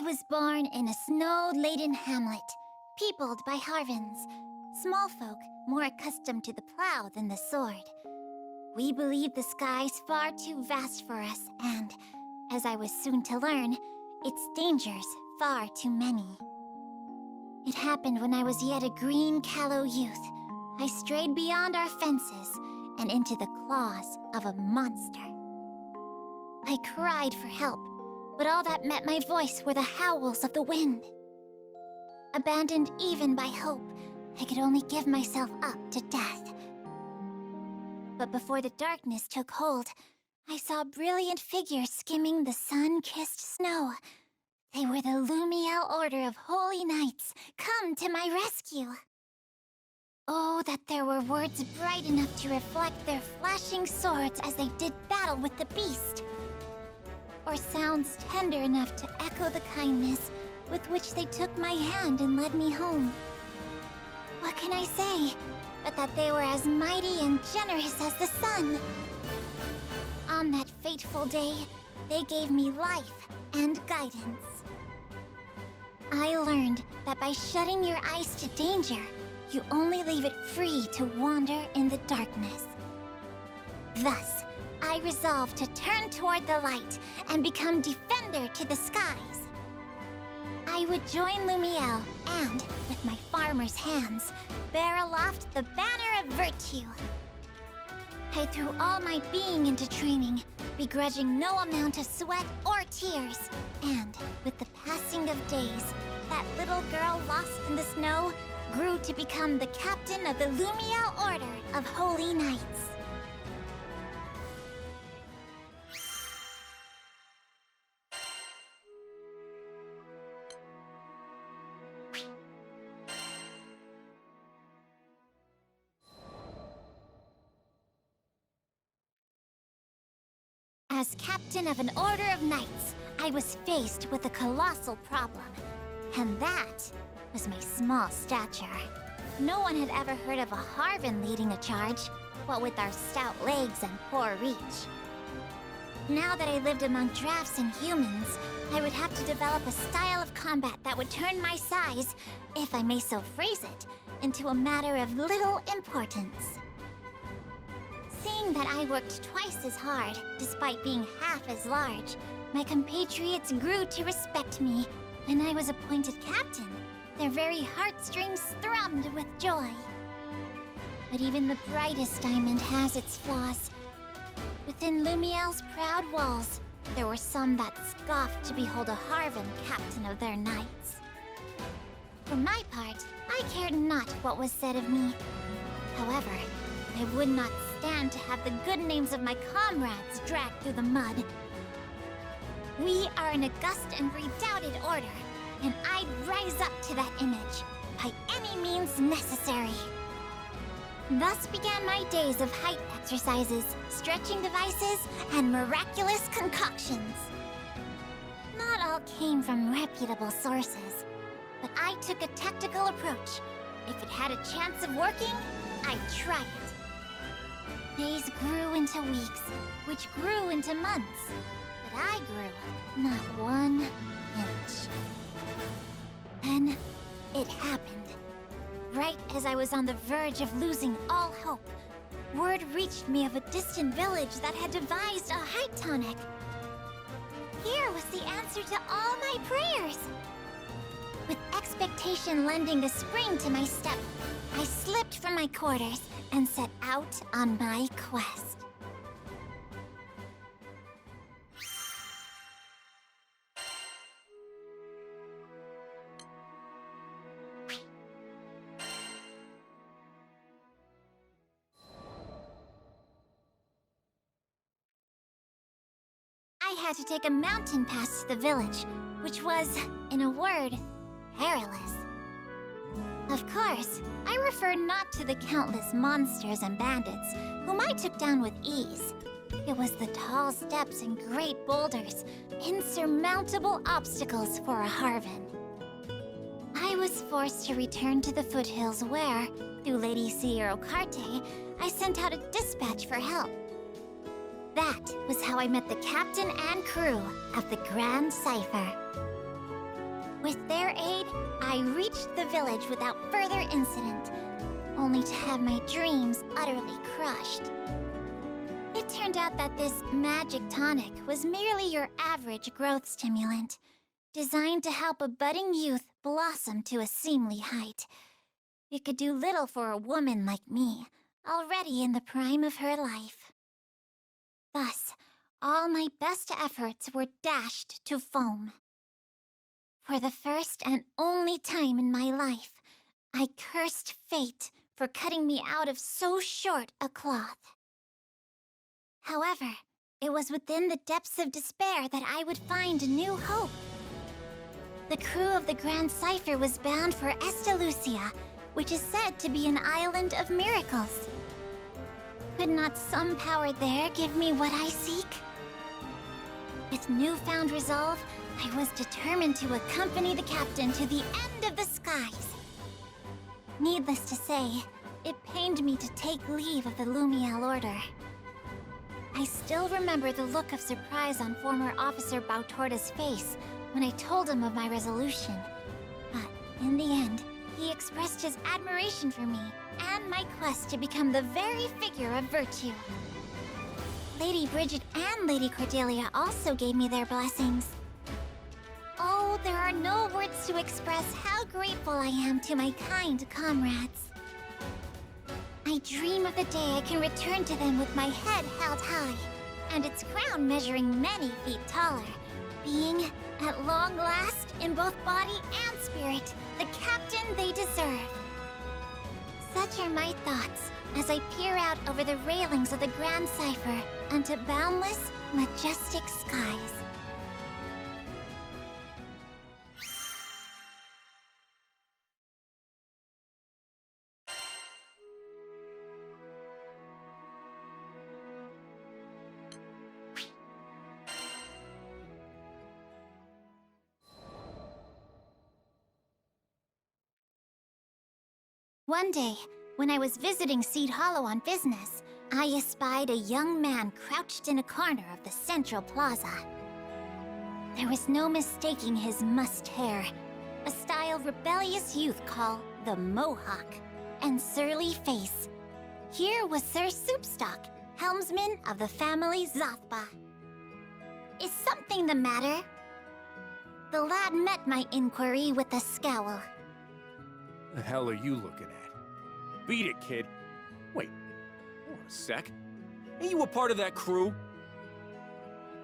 I was born in a snow-laden hamlet, peopled by Harvins, small folk more accustomed to the plow than the sword. We believed the skies far too vast for us, and, as I was soon to learn, its dangers far too many. It happened when I was yet a green, callow youth. I strayed beyond our fences and into the claws of a monster. I cried for help, but all that met my voice were the howls of the wind. Abandoned even by hope, I could only give myself up to death. But before the darkness took hold, I saw brilliant figures skimming the sun-kissed snow. They were the Lumiel Order of Holy Knights, come to my rescue. Oh, that there were words bright enough to reflect their flashing swords as they did battle with the beast. Or sounds tender enough to echo the kindness with which they took my hand and led me home. What can I say, but that they were as mighty and generous as the sun? On that fateful day, they gave me life and guidance. I learned that by shutting your eyes to danger, you only leave it free to wander in the darkness. Thus, I resolved to turn toward the light and become defender to the skies. I would join Lumiel and, with my farmer's hands, bear aloft the banner of virtue. I threw all my being into training, begrudging no amount of sweat or tears. And, with the passing of days, that little girl lost in the snow grew to become the captain of the Lumiel Order of Holy Knights. As captain of an Order of Knights, I was faced with a colossal problem. And that was my small stature. No one had ever heard of a Harvin leading a charge, what with our stout legs and poor reach. Now that I lived among drafts and humans, I would have to develop a style of combat that would turn my size, if I may so phrase it, into a matter of little importance. Seeing that I worked twice as hard, despite being half as large, my compatriots grew to respect me. When I was appointed captain, their very heartstrings thrummed with joy. But even the brightest diamond has its flaws. Within Lumiel's proud walls, there were some that scoffed to behold a Harvin captain of their knights. For my part, I cared not what was said of me. However, I would not stand to have the good names of my comrades dragged through the mud. We are an august and redoubted order, and I'd rise up to that image, by any means necessary. Thus began my days of height exercises, stretching devices, and miraculous concoctions. Not all came from reputable sources, but I took a tactical approach. If it had a chance of working, I'd try it. Days grew into weeks, which grew into months. But I grew not 1 inch. Then, it happened. Right as I was on the verge of losing all hope, word reached me of a distant village that had devised a height tonic. Here was the answer to all my prayers. With expectation lending a spring to my step, I slipped from my quarters and set out on my quest. I had to take a mountain pass to the village, which was, in a word, perilous. Of course, I refer not to the countless monsters and bandits, whom I took down with ease. It was the tall steps and great boulders, insurmountable obstacles for a Harvin. I was forced to return to the foothills where, through Lady Sierra Carte, I sent out a dispatch for help. That was how I met the captain and crew of the Grand Cipher. With their aid, I reached the village without further incident, only to have my dreams utterly crushed. It turned out that this magic tonic was merely your average growth stimulant, designed to help a budding youth blossom to a seemly height. It could do little for a woman like me, already in the prime of her life. Thus, all my best efforts were dashed to foam. For the first and only time in my life, I cursed fate for cutting me out of so short a cloth. However, it was within the depths of despair that I would find new hope. The crew of the Grand Cipher was bound for Estalucia, which is said to be an island of miracles. Could not some power there give me what I seek? With newfound resolve, I was determined to accompany the captain to the end of the skies. Needless to say, it pained me to take leave of the Lumiel Order. I still remember the look of surprise on former Officer Bautorda's face when I told him of my resolution. But in the end, he expressed his admiration for me and my quest to become the very figure of virtue. Lady Bridget and Lady Cordelia also gave me their blessings. Oh, there are no words to express how grateful I am to my kind comrades. I dream of the day I can return to them with my head held high, and its crown measuring many feet taller, being, at long last, in both body and spirit, the captain they deserve. Such are my thoughts as I peer out over the railings of the Grand Cipher onto boundless, majestic skies. One day, when I was visiting Seed Hollow on business, I espied a young man crouched in a corner of the central plaza. There was no mistaking his mussed hair, a style rebellious youth call the Mohawk, and surly face. Here was Sir Soupstock, helmsman of the family Zothba. Is something the matter? The lad met my inquiry with a scowl. The hell are you looking at? Beat it, kid. Wait, hold on a sec. Ain't you a part of that crew?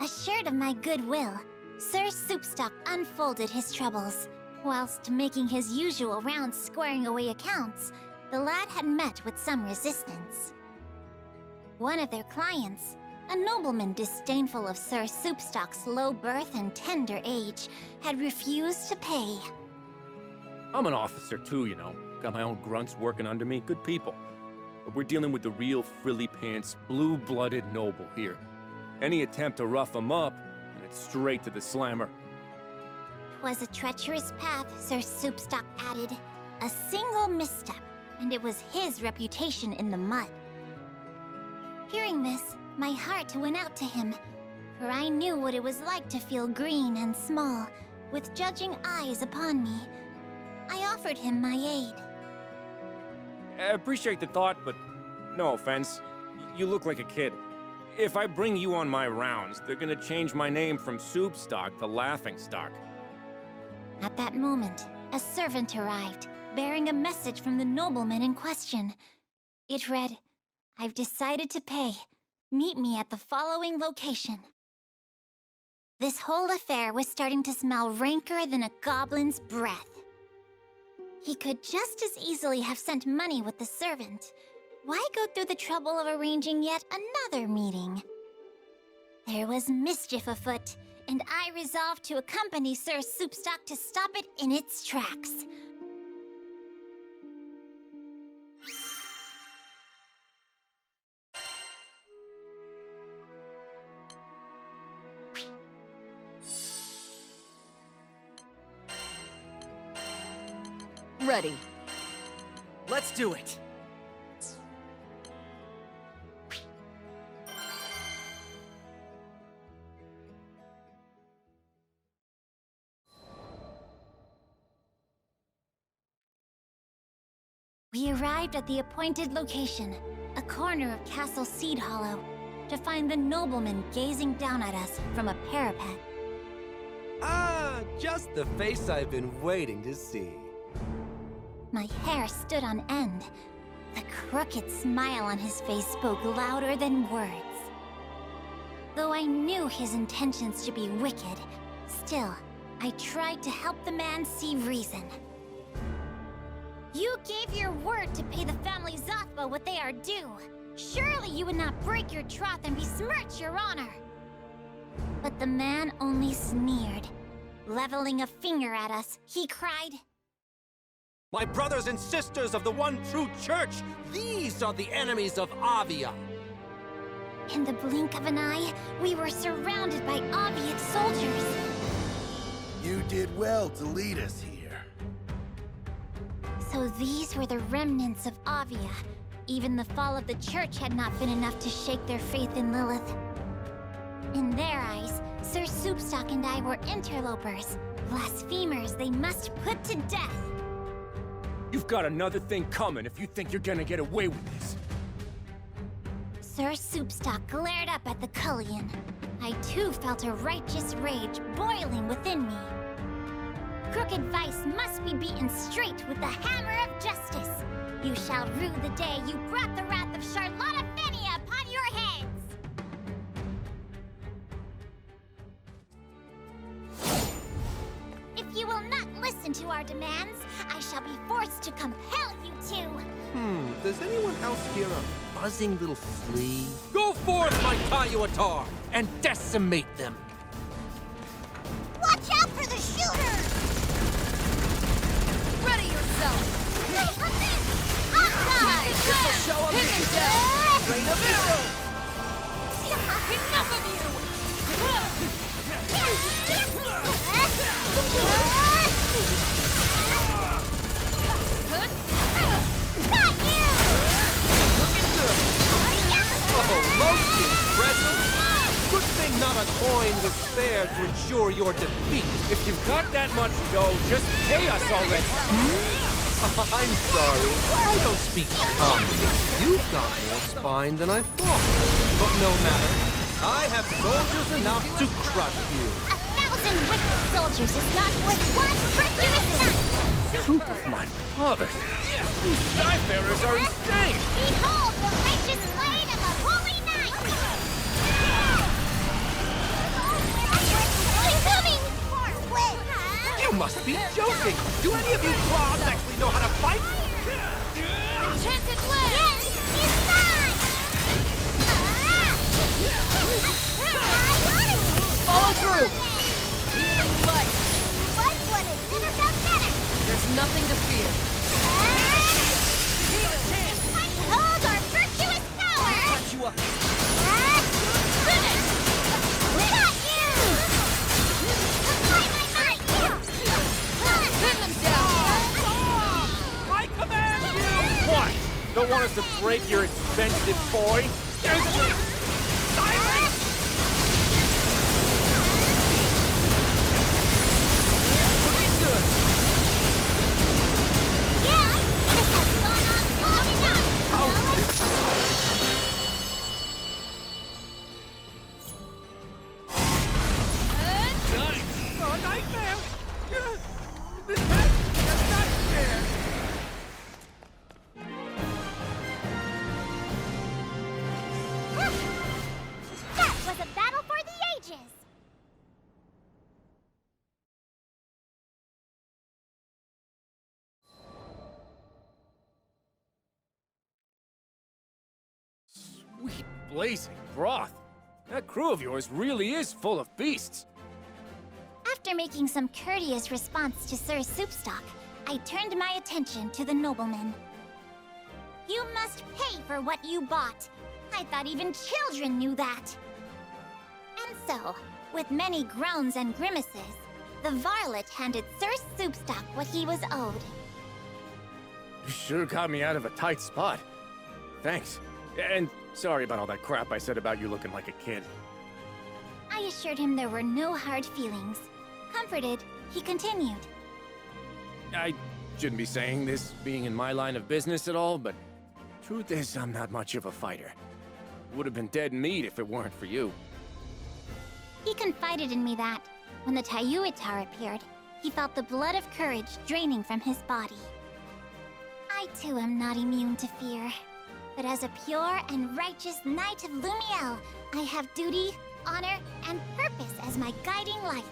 Assured of my goodwill, Sir Soupstock unfolded his troubles. Whilst making his usual rounds squaring away accounts, the lad had met with some resistance. One of their clients, a nobleman disdainful of Sir Soupstock's low birth and tender age, had refused to pay. I'm an officer too, you know. Got my own grunts working under me, good people. But we're dealing with the real frilly-pants, blue-blooded noble here. Any attempt to rough him up, and it's straight to the slammer. 'Twas a treacherous path, Sir Soupstock added. A single misstep, and it was his reputation in the mud. Hearing this, my heart went out to him, for I knew what it was like to feel green and small, with judging eyes upon me. I offered him my aid. I appreciate the thought, but no offense. You look like a kid. If I bring you on my rounds, they're gonna change my name from Soupstock to Laughingstock. At that moment, a servant arrived, bearing a message from the nobleman in question. It read, "I've decided to pay. Meet me at the following location." This whole affair was starting to smell ranker than a goblin's breath. He could just as easily have sent money with the servant. Why go through the trouble of arranging yet another meeting? There was mischief afoot, and I resolved to accompany Sir Soupstock to stop it in its tracks. Ready. Let's do it! We arrived at the appointed location, a corner of Castle Seed Hollow, to find the nobleman gazing down at us from a parapet. Ah, just the face I've been waiting to see. My hair stood on end. The crooked smile on his face spoke louder than words. Though I knew his intentions to be wicked, still, I tried to help the man see reason. You gave your word to pay the family Zathba what they are due. Surely you would not break your troth and besmirch your honor. But the man only sneered. Leveling a finger at us, he cried, My brothers and sisters of the one true church, these are the enemies of Avia. In the blink of an eye, we were surrounded by Aviate soldiers. You did well to lead us here. So these were the remnants of Avia. Even the fall of the church had not been enough to shake their faith in Lilith. In their eyes, Sir Soupstock and I were interlopers, blasphemers they must put to death. You've got another thing coming if you think you're gonna get away with this. Sir Soupstock glared up at the Cullion. I too felt a righteous rage boiling within me. Crooked Vice must be beaten straight with the hammer of justice. You shall rue the day you brought the wrath of Charlotta Fenia upon your heads! If you will not listen to our demands, I shall be forced to compel you to. Does anyone else hear a buzzing little flea? Go forth, my Kayuatar, and decimate them! Watch out for the shooters! Ready yourself! Show 'em this is death! Rain of arrow! Enough of you! Looking good! Oh, most impressive! Good thing not a coin was spared to ensure your defeat. If you've got that much dough, just pay us already. I'm sorry. I don't speak calmly. You've got more spine than I thought. But no matter. I have soldiers enough to crush you. 1,000 wicked soldiers is not worth one virtuous knight! Troop of my father. These Skyfarers are insane. Behold the righteous blade of a holy knight! I'm coming! You must be joking. Do any of you claws actually know how to fight? Enchanted land! Yes, he's mine! Follow through! Light. Blood has never felt better! There's nothing to fear. Behold our virtuous power! Cut you up. Finish! Got you! Apply my might! Pin them down! I command you! What? Don't want us to break your expensive boy? Looking good. Yeah! This has gone on long enough! A nightmare! This is not fair! That was a battle for the ages! Sweet blazing broth. That crew of yours really is full of beasts. After making some courteous response to Sir Soupstock, I turned my attention to the nobleman. You must pay for what you bought. I thought even children knew that. And so, with many groans and grimaces, the varlet handed Sir Soupstock what he was owed. You sure got me out of a tight spot. Thanks. And sorry about all that crap I said about you looking like a kid. I assured him there were no hard feelings. Comforted, he continued. I Shouldn't be saying this, being in my line of business at all, but truth is, I'm not much of a fighter. Would have been dead meat if it weren't for you. He confided in me that, when the Tayuitar appeared, he felt the blood of courage draining from his body. I too am not immune to fear, but as a pure and righteous knight of Lumiel, I have duty, honor, and purpose as my guiding lights.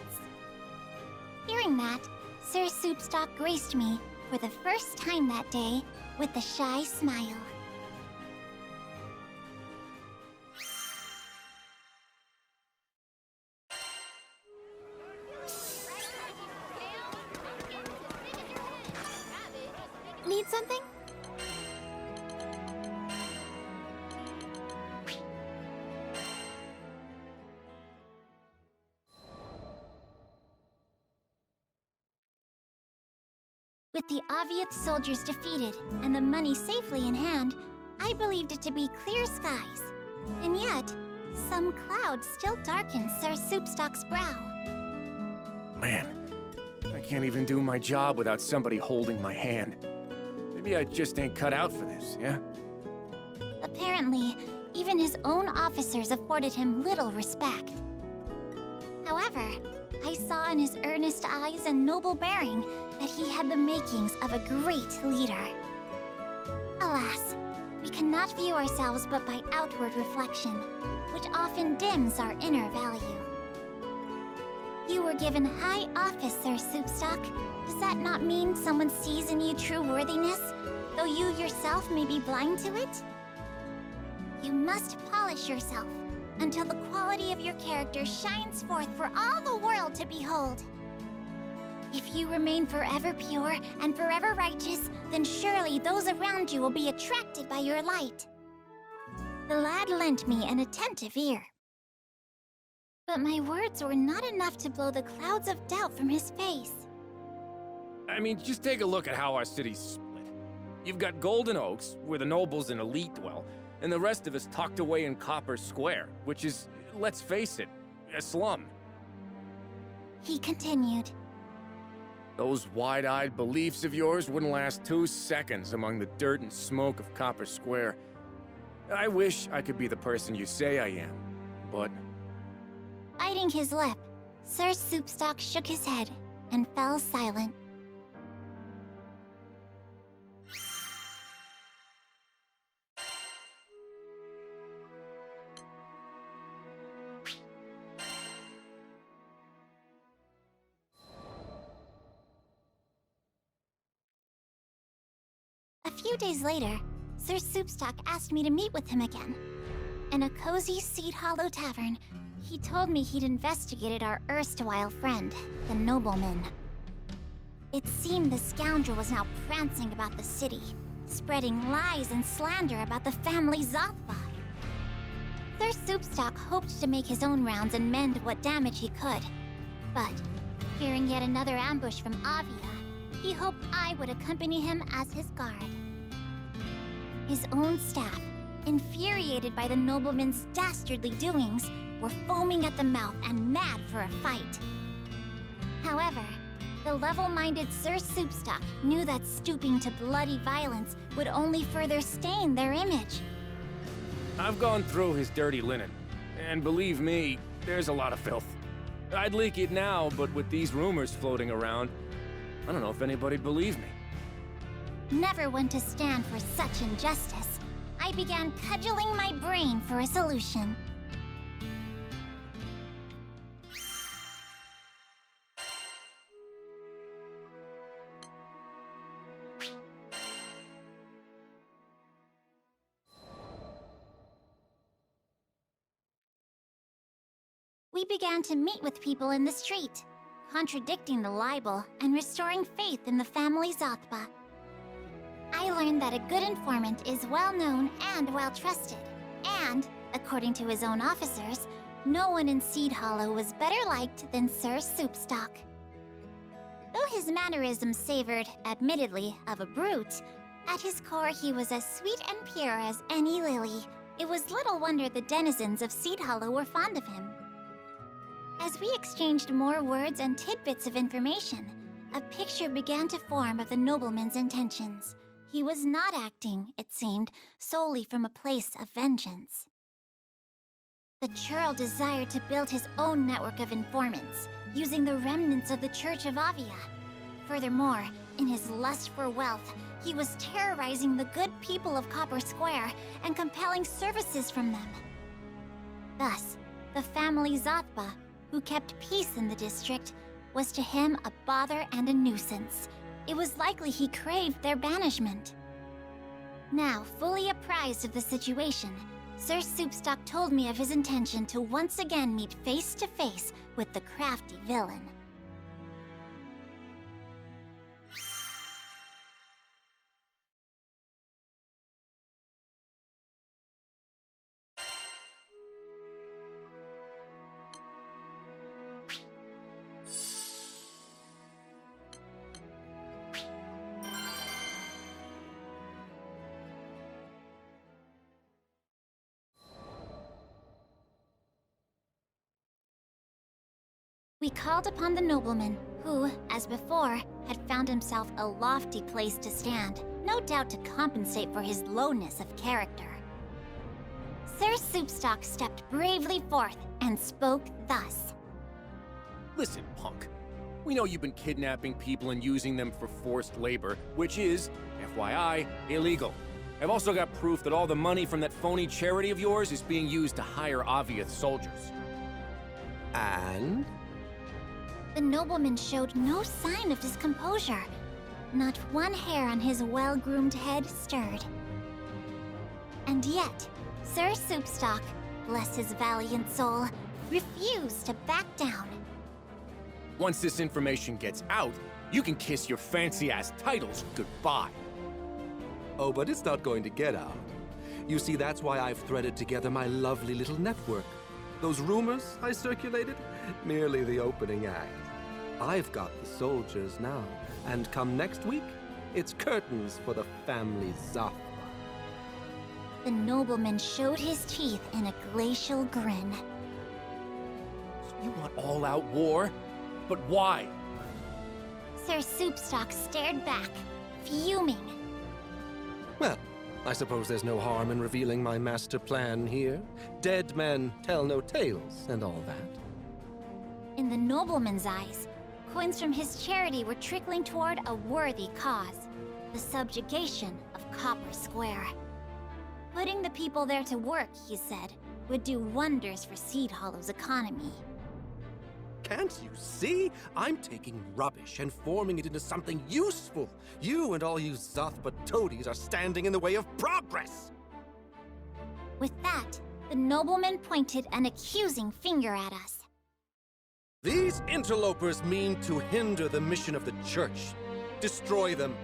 Hearing that, Sir Soupstock graced me, for the first time that day, with a shy smile. Need something? With the Aviath soldiers defeated and the money safely in hand, I believed it to be clear skies. And yet, some clouds still darken Sir Soupstock's brow. Man, I can't even do my job without somebody holding my hand. Maybe I just ain't cut out for this, yeah? Apparently, even his own officers afforded him little respect. However, I saw in his earnest eyes and noble bearing that he had the makings of a great leader. Alas, we cannot view ourselves but by outward reflection, which often dims our inner value. You were given high office, Sir Soupstock. Does that not mean someone sees in you true worthiness, though you yourself may be blind to it? You must polish yourself until the quality of your character shines forth for all the world to behold. If you remain forever pure and forever righteous, then surely those around you will be attracted by your light. The lad lent me an attentive ear. But my words were not enough to blow the clouds of doubt from his face. I mean, just take a look at how our city's split. You've got Golden Oaks, where the nobles and elite dwell, and the rest of us tucked away in Copper Square, which is, let's face it, a slum. He continued. Those wide-eyed beliefs of yours wouldn't last 2 seconds among the dirt and smoke of Copper Square. I wish I could be the person you say I am, but... Biting his lip, Sir Soupstock shook his head and fell silent. A few days later, Sir Soupstock asked me to meet with him again. In a cozy Seed Hollow tavern, he told me he'd investigated our erstwhile friend, the nobleman. It seemed the scoundrel was now prancing about the city, spreading lies and slander about the family Zothba. Sir Soupstock hoped to make his own rounds and mend what damage he could. But, fearing yet another ambush from Avia, he hoped I would accompany him as his guard. His own staff, infuriated by the nobleman's dastardly doings, were foaming at the mouth and mad for a fight. However, the level-minded Sir Soupstock knew that stooping to bloody violence would only further stain their image. I've gone through his dirty linen, and believe me, there's a lot of filth. I'd leak it now, but with these rumors floating around, I don't know if anybody'd believe me. Never one to stand for such injustice, I began cudgeling my brain for a solution. We began to meet with people in the street, contradicting the libel and restoring faith in the family Zothba. I learned that a good informant is well known and well trusted, and, according to his own officers, no one in Seed Hollow was better liked than Sir Soupstock. Though his mannerisms savored, admittedly, of a brute, at his core he was as sweet and pure as any lily. It was little wonder the denizens of Seed Hollow were fond of him. As we exchanged more words and tidbits of information, a picture began to form of the nobleman's intentions. He was not acting, it seemed, solely from a place of vengeance. The churl desired to build his own network of informants, using the remnants of the Church of Avia. Furthermore, in his lust for wealth, he was terrorizing the good people of Copper Square and compelling services from them. Thus, the family Zathba, who kept peace in the district, was to him a bother and a nuisance. It was likely he craved their banishment. Now, fully apprised of the situation, Sir Soupstock told me of his intention to once again meet face to face with the crafty villain. We called upon the nobleman, who, as before, had found himself a lofty place to stand, no doubt to compensate for his lowness of character. Sir Soupstock stepped bravely forth and spoke thus. Listen, punk. We know you've been kidnapping people and using them for forced labor, which is, FYI, illegal. I've also got proof that all the money from that phony charity of yours is being used to hire Aviath soldiers. And? The nobleman showed no sign of discomposure. Not one hair on his well-groomed head stirred. And yet, Sir Soupstock, bless his valiant soul, refused to back down. Once this information gets out, you can kiss your fancy-ass titles goodbye. Oh, but it's not going to get out. You see, that's why I've threaded together my lovely little network. Those rumors I circulated? Merely the opening act. I've got the soldiers now, and come next week, it's curtains for the family Zathba. The nobleman showed his teeth in a glacial grin. You want all-out war? But why? Sir Soupstock stared back, fuming. Well, I suppose there's no harm in revealing my master plan here. Dead men tell no tales, and all that. In the nobleman's eyes, coins from his charity were trickling toward a worthy cause, the subjugation of Copper Square. Putting the people there to work, he said, would do wonders for Seed Hollow's economy. Can't you see? I'm taking rubbish and forming it into something useful. You and all you Zathba toadies are standing in the way of progress. With that, the nobleman pointed an accusing finger at us. These interlopers mean to hinder the mission of the church. Destroy them.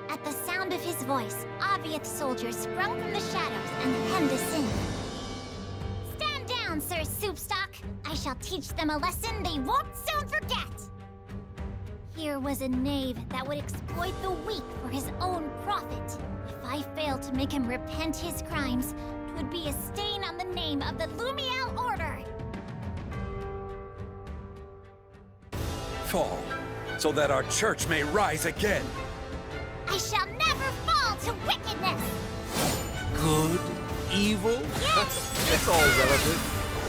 At the sound of his voice, Aviath soldiers sprung from the shadows and hemmed us in. Stand down, Sir Soupstock! I shall teach them a lesson they won't soon forget! Here was a knave that would exploit the weak for his own profit. If I failed to make him repent his crimes, 'twould be a stain on the name of the Lumiel Order! Fall, so that our church may rise again. I shall never fall to wickedness! Good? Evil? Yes! It's all relative.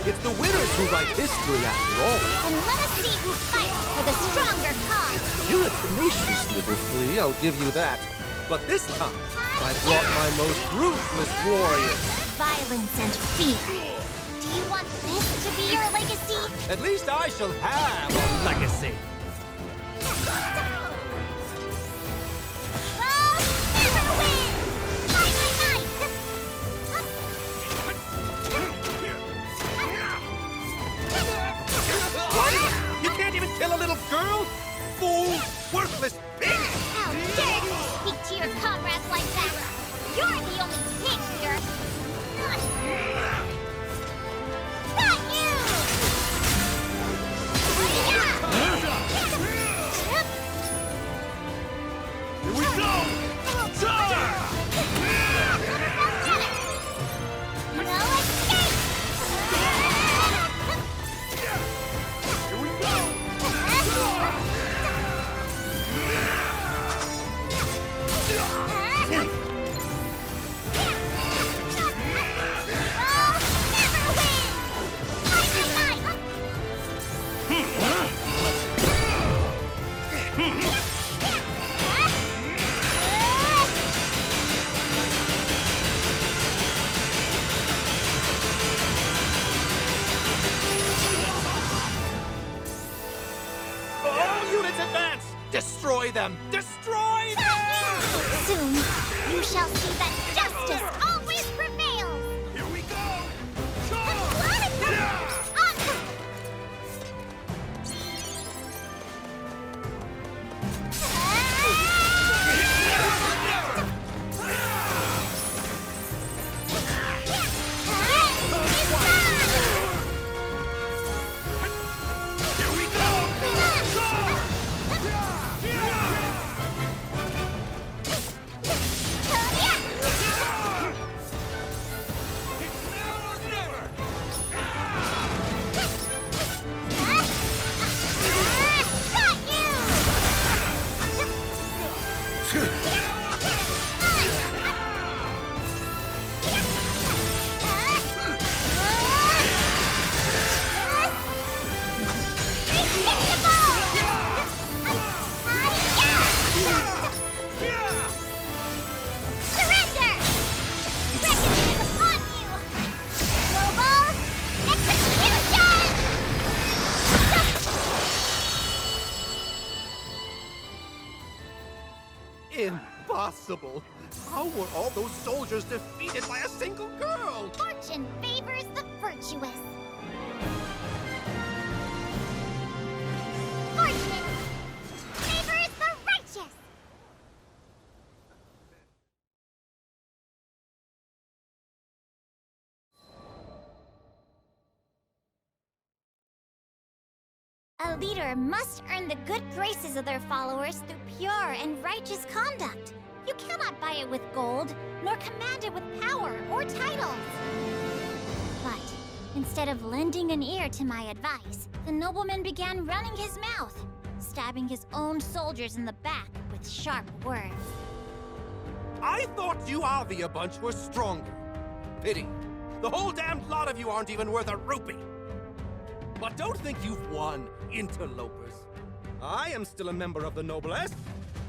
It's the winners who write history after all. And let us see who fights for the stronger cause! You're a tenacious little flea, I'll give you that. But this time, I brought my most ruthless warriors. Violence and fear. Do you want this to be your legacy? At least I shall have a legacy. Oh, never win! By my might! What? You can't even kill a little girl? Fool! Worthless pig! How dare you speak to your comrades like that? You're the only pig here! Not you! Here we go! Charge! No escape! Here we go! Destroy them! Destroy them! Soon, you shall see that justice always prevails! Here we go! Impossible! How were all those soldiers defeated by a single girl? Fortune favors the virtuous. Fortune favors the righteous. A leader must earn the good graces of their followers through pure and righteous conduct. You cannot buy it with gold, nor command it with power or titles. But instead of lending an ear to my advice, the nobleman began running his mouth, stabbing his own soldiers in the back with sharp words. I thought you Avia bunch were stronger. Pity. The whole damned lot of you aren't even worth a rupee. But don't think you've won, interlopers. I am still a member of the noblesse.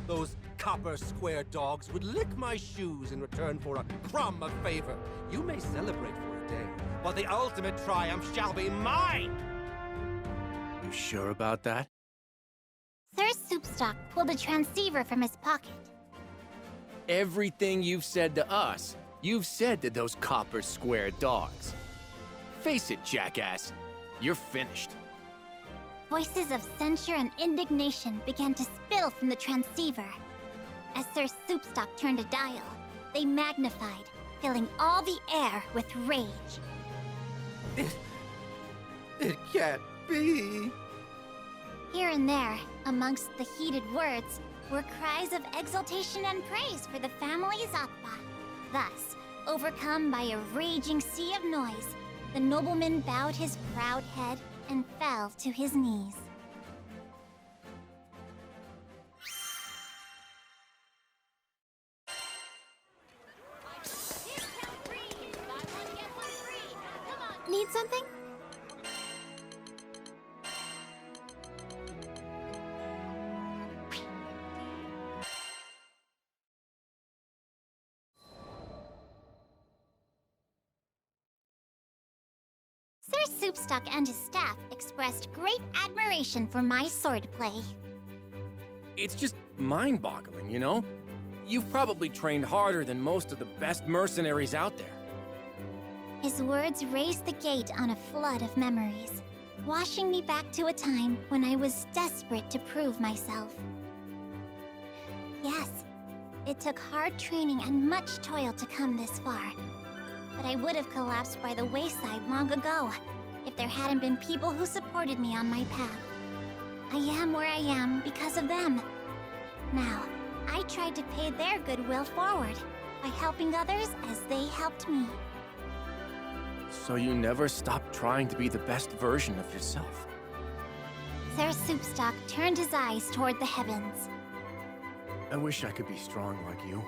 Those copper square dogs would lick my shoes in return for a crumb of favor. You may celebrate for a day, but the ultimate triumph shall be mine! You sure about that? Sir Soupstock pulled a transceiver from his pocket. Everything you've said to us, you've said to those copper square dogs. Face it, jackass. You're finished. Voices of censure and indignation began to spill from the transceiver. As Sir Soupstock turned a dial, they magnified, filling all the air with rage. It can't be. Here and there, amongst the heated words, were cries of exultation and praise for the family Zatba. Thus, overcome by a raging sea of noise, the nobleman bowed his proud head and fell to his knees. Need something? Sir Soupstock and his staff expressed great admiration for my swordplay. It's just mind-boggling, you know? You've probably trained harder than most of the best mercenaries out there. His words raised the gate on a flood of memories, washing me back to a time when I was desperate to prove myself. Yes, it took hard training and much toil to come this far. But I would have collapsed by the wayside long ago if there hadn't been people who supported me on my path. I am where I am because of them. Now, I tried to pay their goodwill forward by helping others as they helped me. So you never stopped trying to be the best version of yourself. Sir Soupstock turned his eyes toward the heavens. I wish I could be strong like you.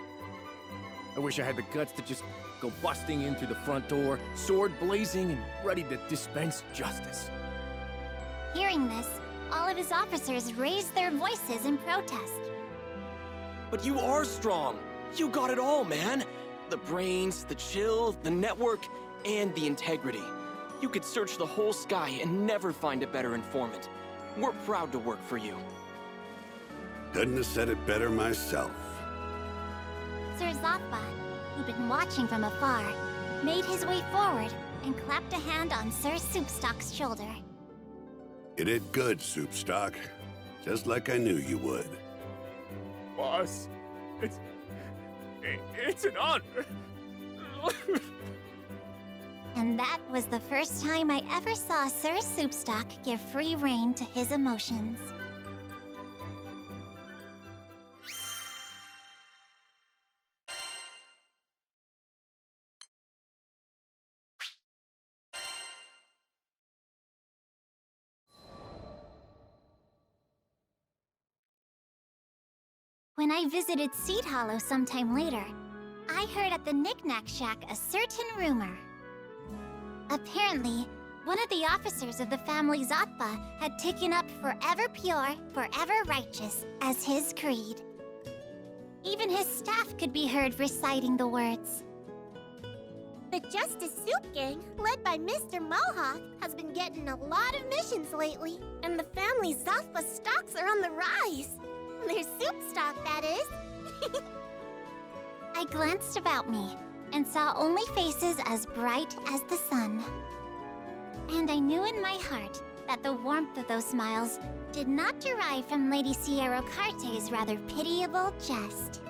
I wish I had the guts to just go busting in through the front door, sword blazing and ready to dispense justice. Hearing this, all of his officers raised their voices in protest. But you are strong. You got it all, man. The brains, the chill, the network, and the integrity. You could search the whole sky and never find a better informant. We're proud to work for you. Couldn't have said it better myself. Sir Zoppa, who'd been watching from afar, made his way forward and clapped a hand on Sir Soupstock's shoulder. You did good, Soupstock. Just like I knew you would. Boss, it's an honor. And that was the first time I ever saw Sir Soupstock give free rein to his emotions. When I visited Seed Hollow sometime later, I heard at the Knick-Knack Shack a certain rumor. Apparently, one of the officers of the family Zoppa had taken up forever pure, forever righteous as his creed. Even his staff could be heard reciting the words. The Justice Soup Gang, led by Mr. Mohawk, has been getting a lot of missions lately, and the family Zoppa stocks are on the rise. Their soup stock, that is. I glanced about me and saw only faces as bright as the sun. And I knew in my heart that the warmth of those smiles did not derive from Lady Sierra Carte's rather pitiable jest.